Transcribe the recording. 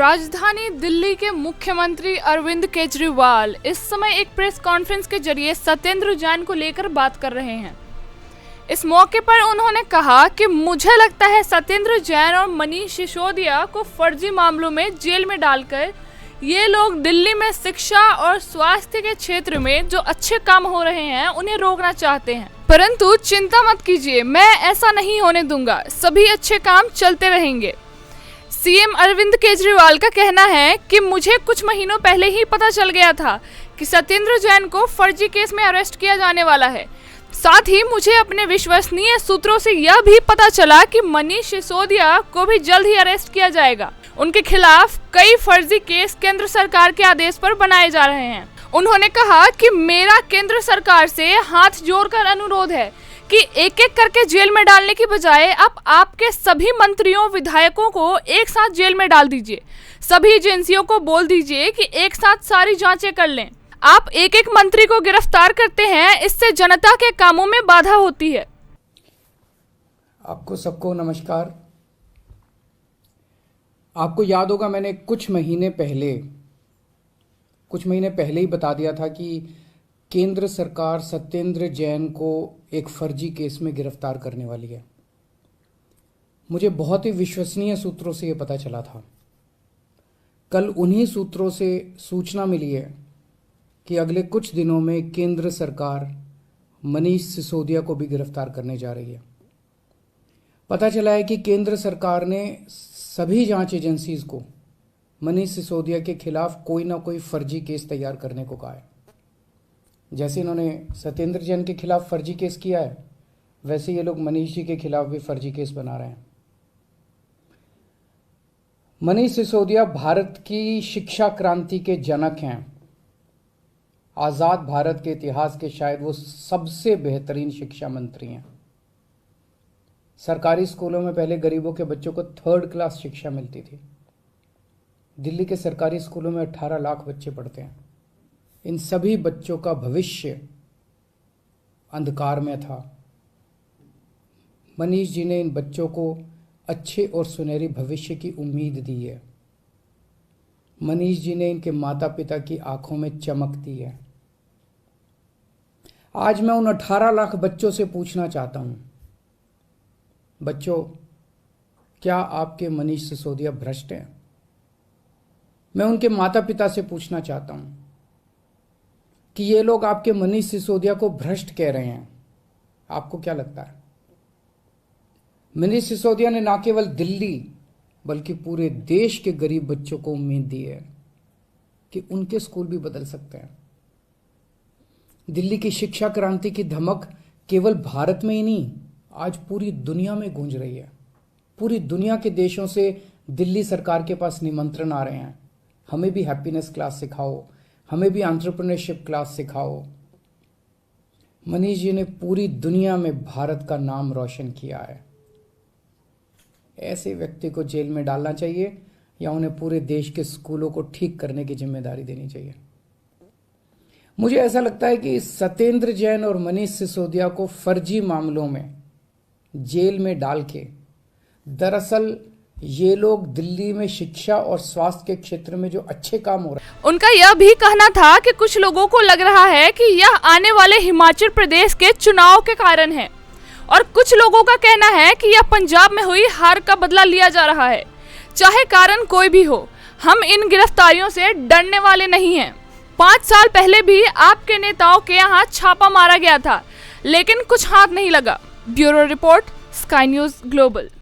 राजधानी दिल्ली के मुख्यमंत्री अरविंद केजरीवाल इस समय एक प्रेस कॉन्फ्रेंस के जरिए सत्येंद्र जैन को लेकर बात कर रहे हैं। इस मौके पर उन्होंने कहा कि मुझे लगता है सत्येंद्र जैन और मनीष सिसोदिया को फर्जी मामलों में जेल में डालकर ये लोग दिल्ली में शिक्षा और स्वास्थ्य के क्षेत्र में जो अच्छे काम हो रहे हैं उन्हें रोकना चाहते हैं। परंतु चिंता मत कीजिए, मैं ऐसा नहीं होने दूंगा, सभी अच्छे काम चलते रहेंगे। सीएम अरविंद केजरीवाल का कहना है कि मुझे कुछ महीनों पहले ही पता चल गया था कि सत्येंद्र जैन को फर्जी केस में अरेस्ट किया जाने वाला है। साथ ही मुझे अपने विश्वसनीय सूत्रों से यह भी पता चला कि मनीष सिसोदिया को भी जल्द ही अरेस्ट किया जाएगा। उनके खिलाफ कई फर्जी केस केंद्र सरकार के आदेश पर बनाए जा रहे हैं। उन्होंने कहा कि मेरा केंद्र सरकार से हाथ जोड़कर अनुरोध है कि एक एक करके जेल में डालने की बजाय आप आपके सभी मंत्रियों विधायकों को एक साथ जेल में डाल दीजिए। सभी एजेंसियों को बोल दीजिए कि एक साथ सारी जांचें कर लें। आप एक एक मंत्री को गिरफ्तार करते हैं, इससे जनता के कामों में बाधा होती है। आपको सबको नमस्कार। आपको याद होगा मैंने कुछ महीने पहले ही बता दिया था कि केंद्र सरकार सत्येंद्र जैन को एक फर्जी केस में गिरफ्तार करने वाली है। मुझे बहुत ही विश्वसनीय सूत्रों से यह पता चला था। कल उन्हीं सूत्रों से सूचना मिली है कि अगले कुछ दिनों में केंद्र सरकार मनीष सिसोदिया को भी गिरफ्तार करने जा रही है। पता चला है कि केंद्र सरकार ने सभी जांच एजेंसीज को मनीष सिसोदिया के खिलाफ कोई ना कोई फर्जी केस तैयार करने को कहा है। जैसे इन्होंने सत्येंद्र जैन के खिलाफ फर्जी केस किया है, वैसे ये लोग मनीष जी के खिलाफ भी फर्जी केस बना रहे हैं। मनीष सिसोदिया भारत की शिक्षा क्रांति के जनक हैं। आजाद भारत के इतिहास के शायद वो सबसे बेहतरीन शिक्षा मंत्री हैं। सरकारी स्कूलों में पहले गरीबों के बच्चों को 3rd क्लास शिक्षा मिलती थी। दिल्ली के सरकारी स्कूलों में 18 लाख बच्चे पढ़ते हैं। इन सभी बच्चों का भविष्य अंधकार में था। मनीष जी ने इन बच्चों को अच्छे और सुनहरी भविष्य की उम्मीद दी है। मनीष जी ने इनके माता पिता की आंखों में चमक दी है। आज मैं उन 18 लाख बच्चों से पूछना चाहता हूं, बच्चों, क्या आपके मनीष सिसोदिया भ्रष्ट हैं? मैं उनके माता पिता से पूछना चाहता हूं कि ये लोग आपके मनीष सिसोदिया को भ्रष्ट कह रहे हैं, आपको क्या लगता है? मनीष सिसोदिया ने न केवल दिल्ली बल्कि पूरे देश के गरीब बच्चों को उम्मीद दी है कि उनके स्कूल भी बदल सकते हैं। दिल्ली की शिक्षा क्रांति की धमक केवल भारत में ही नहीं, आज पूरी दुनिया में गूंज रही है। पूरी दुनिया के देशों से दिल्ली सरकार के पास निमंत्रण आ रहे हैं, हमें भी हैप्पीनेस क्लास सिखाओ, हमें भी एंटरप्रेन्योरशिप क्लास सिखाओ। मनीष जी ने पूरी दुनिया में भारत का नाम रोशन किया है। ऐसे व्यक्ति को जेल में डालना चाहिए या उन्हें पूरे देश के स्कूलों को ठीक करने की जिम्मेदारी देनी चाहिए। मुझे ऐसा लगता है कि सत्येंद्र जैन और मनीष सिसोदिया को फर्जी मामलों में जेल में डाल के दरअसल ये लोग दिल्ली में शिक्षा और स्वास्थ्य के क्षेत्र में जो अच्छे काम हो रहे हैं। उनका यह भी कहना था कि कुछ लोगों को लग रहा है कि यह आने वाले हिमाचल प्रदेश के चुनाव के कारण है, और कुछ लोगों का कहना है कि यह पंजाब में हुई हार का बदला लिया जा रहा है। चाहे कारण कोई भी हो, हम इन गिरफ्तारियों से डरने वाले नहीं हैं। 5 साल पहले भी आपके नेताओं के यहाँ छापा मारा गया था, लेकिन कुछ हाथ नहीं लगा। Bureau report, sky news global.